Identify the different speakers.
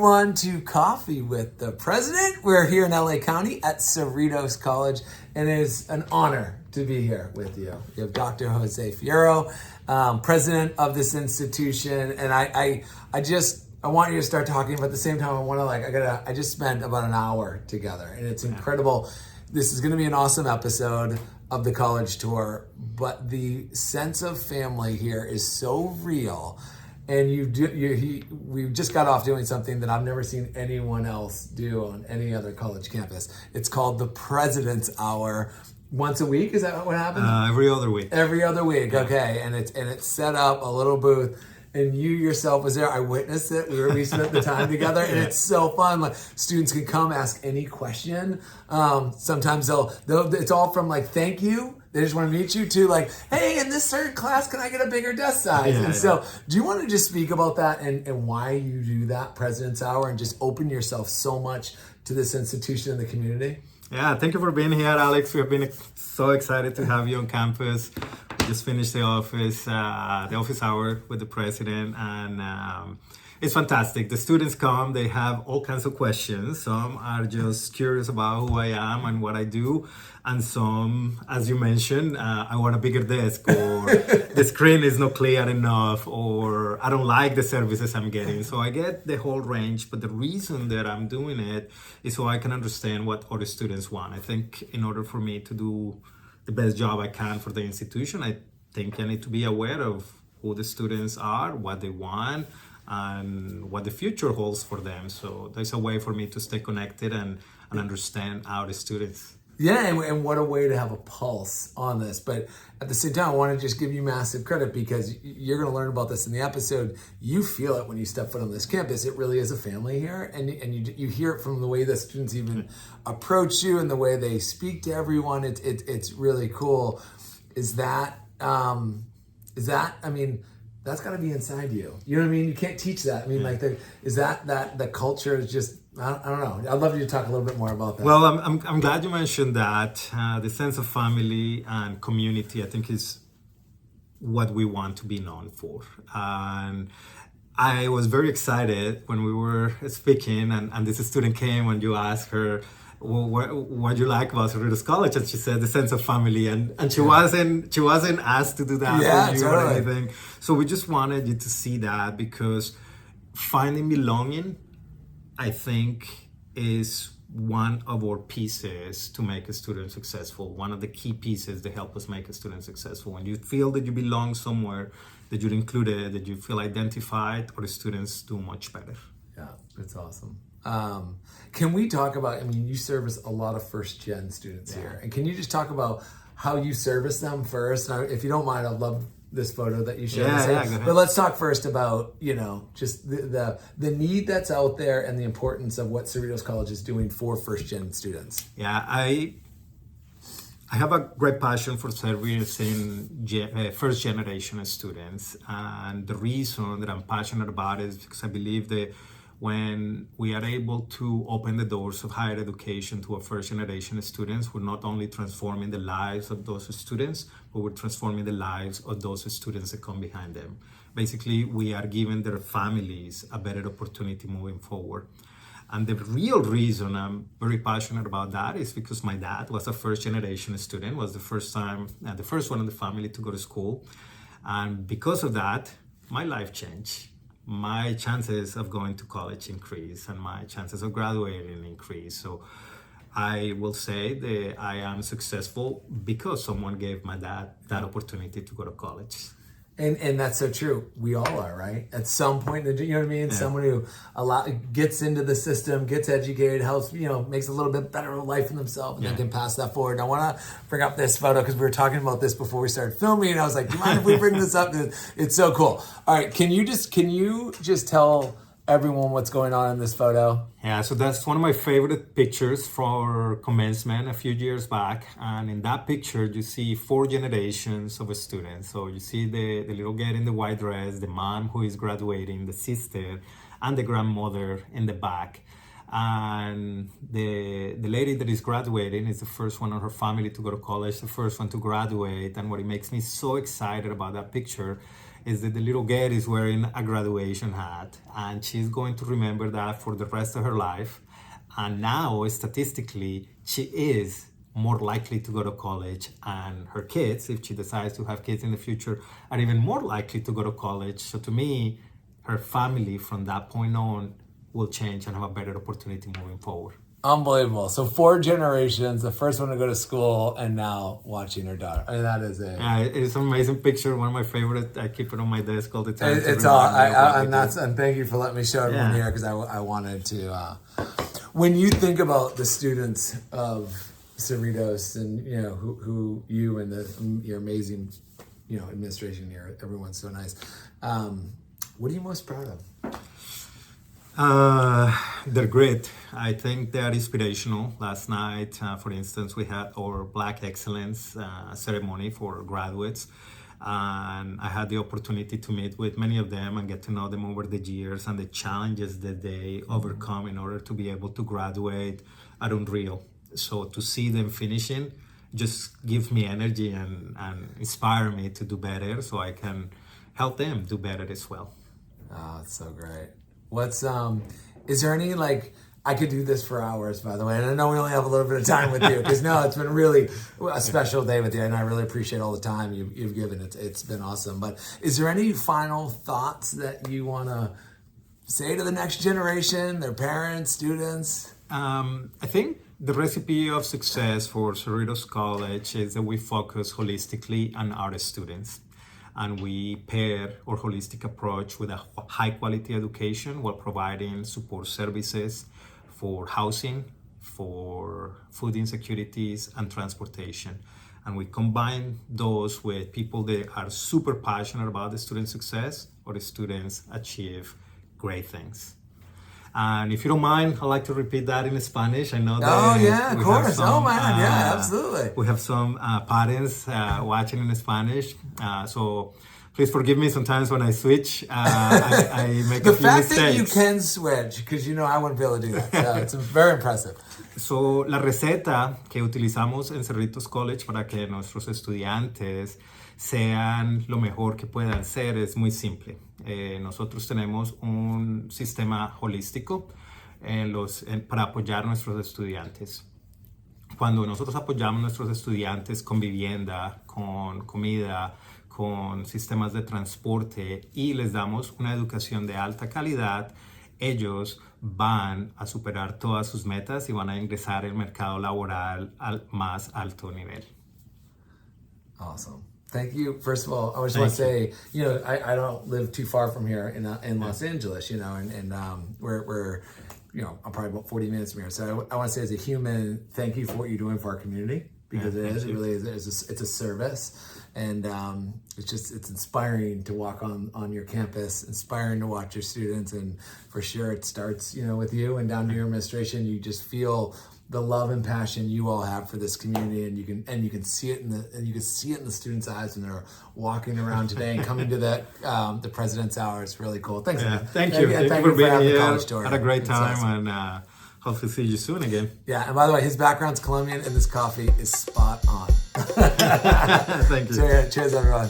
Speaker 1: on to Coffee with the President. We're here in LA County at Cerritos College, and it is an honor to be here with you. We have Dr. Jose Fierro, president of this institution, and I want you to start talking, but at the same time, I just spent about an hour together, and it's incredible. This is going to be an awesome episode of the college tour, but the sense of family here is so real. And we just got off doing something that I've never seen anyone else do on any other college campus. It's called the President's Hour. Once a week, is that what happens?
Speaker 2: Every other week.
Speaker 1: Every other week, okay. And it's set up a little booth. And you yourself was there. I witnessed it. We spent the time together, and it's so fun. Like, students can come ask any question. Sometimes they'll it's all from like thank you. They just want to meet you to like, hey, in this third class, can I get a bigger desk size? So, do you want to just speak about that and why you do that President's Hour and just open yourself so much to this institution and the community?
Speaker 2: Yeah, thank you for being here, Alex. We have been so excited to have you on campus. We just finished the office hour with the president, and it's fantastic. The students come, they have all kinds of questions. Some are just curious about who I am and what I do. And some, as you mentioned, I want a bigger desk, or the screen is not clear enough, or I don't like the services I'm getting. So I get the whole range, but the reason that I'm doing it is so I can understand what other students want. I think in order for me to do the best job I can for the institution, I think I need to be aware of who the students are, what they want, and what the future holds for them. So there's a way for me to stay connected and understand our students.
Speaker 1: Yeah, and what a way to have a pulse on this. But at the same time, I want to just give you massive credit because you're going to learn about this in the episode. You feel it when you step foot on this campus. It really is a family here. And you hear it from the way the students even approach you and the way they speak to everyone. It's really cool. That's got to be inside you. You know what I mean? You can't teach that. I mean, the culture is just, I don't know. I'd love you to talk a little bit more about that.
Speaker 2: Well, I'm glad you mentioned that. The sense of family and community, I think, is what we want to be known for. And I was very excited when we were speaking, and this student came and you asked her, what do you like about Cerritos College? And she said the sense of family, and she wasn't asked to do that for you or anything. So we just wanted you to see that, because finding belonging, I think, is one of our pieces to make a student successful. One of the key pieces that help us make a student successful. When you feel that you belong somewhere, that you're included, that you feel identified, our students do much better.
Speaker 1: Yeah, that's awesome. Can we talk about, you service a lot of first-gen students here. And can you just talk about how you service them first? Now, if you don't mind, I'd love this photo that you showed us. But let's talk first about, just the need that's out there and the importance of what Cerritos College is doing for first-gen students.
Speaker 2: Yeah, I have a great passion for servicing first-generation students. And the reason that I'm passionate about it is because I believe that when we are able to open the doors of higher education to our first generation students, we're not only transforming the lives of those students, but we're transforming the lives of those students that come behind them. Basically, we are giving their families a better opportunity moving forward. And the real reason I'm very passionate about that is because my dad was a first generation student, was the first one in the family to go to school. And because of that, my life changed. My chances of going to college increase and my chances of graduating increase. So I will say that I am successful because someone gave my dad that opportunity to go to college.
Speaker 1: And that's so true. We all are, right? At some point, you know what I mean? Yeah. Someone who gets into the system, gets educated, helps, makes a little bit better of a life for themselves, and then can pass that forward. And I want to bring up this photo because we were talking about this before we started filming. And I was like, do you mind if we bring this up? It's so cool. All right, can you just tell everyone what's going on in this photo?
Speaker 2: Yeah, so that's one of my favorite pictures for commencement a few years back. And in that picture, you see 4 generations of students. So you see the little girl in the white dress, the mom who is graduating, the sister, and the grandmother in the back. And the lady that is graduating is the first one in her family to go to college, the first one to graduate. And what it makes me so excited about that picture is that the little girl is wearing a graduation hat, and she's going to remember that for the rest of her life. And now, statistically, she is more likely to go to college, and her kids, if she decides to have kids in the future, are even more likely to go to college. So to me, her family from that point on will change and have a better opportunity moving forward.
Speaker 1: Unbelievable. So 4 generations, the first one to go to school, and now watching her daughter. I mean, that is it.
Speaker 2: It's an amazing picture. One of my favorite. I keep it on my desk all the time.
Speaker 1: It's all. And thank you for letting me show everyone here, because I wanted to. When you think about the students of Cerritos, and who you and your amazing, administration here, everyone's so nice. What are you most proud of?
Speaker 2: They're great. I think they are inspirational. Last night, for instance, we had our Black Excellence ceremony for graduates, and I had the opportunity to meet with many of them and get to know them over the years and the challenges that they overcome in order to be able to graduate are unreal. So to see them finishing just gives me energy and inspire me to do better, so I can help them do better as well.
Speaker 1: Oh, it's so great. What's is there any, I could do this for hours, by the way, and I know we only have a little bit of time with you, because it's been really a special day with you, and I really appreciate all the time you've given. It's been awesome. But is there any final thoughts that you want to say to the next generation, their parents, students?
Speaker 2: I think the recipe of success for Cerritos College is that we focus holistically on our students. And we pair our holistic approach with a high quality education while providing support services for housing, for food insecurities, and transportation. And we combine those with people that are super passionate about the student success, or the students achieve great things. And if you don't mind, I'd like to repeat that in Spanish. I know that.
Speaker 1: Oh, yeah, of course. Yeah, absolutely.
Speaker 2: We have some parents watching in Spanish. So please forgive me sometimes when I switch. I make a few mistakes.
Speaker 1: The fact that you can switch, because I wouldn't be able to do that. So it's very impressive.
Speaker 2: So la receta que utilizamos en Cerritos College para que nuestros estudiantes sean lo mejor que puedan ser es muy simple. Nosotros tenemos un sistema holístico para apoyar a nuestros estudiantes. Cuando nosotros apoyamos a nuestros estudiantes con vivienda, con comida, con sistemas de transporte, y les damos una educación de alta calidad, ellos van a superar todas sus metas y van a ingresar al mercado laboral al más alto nivel.
Speaker 1: Awesome. Thank you. First of all, I just want to say, I don't live too far from here in Los Angeles, and we're I'm probably about 40 minutes from here. So I want to say, as a human, thank you for what you're doing for our community, because it really is. It's a service, and it's inspiring to walk on your campus, inspiring to watch your students, and for sure it starts with you and down to your administration. You just feel the love and passion you all have for this community, and you can see it in the students' eyes when they're walking around today and coming to the President's Hour. It's really cool. Thanks.
Speaker 2: Thank you for being here. Had a great time,
Speaker 1: awesome.
Speaker 2: And hope to see you soon again.
Speaker 1: Yeah, and by the way, his background's Colombian, and this coffee is spot on.
Speaker 2: Thank you.
Speaker 1: Cheers, everyone.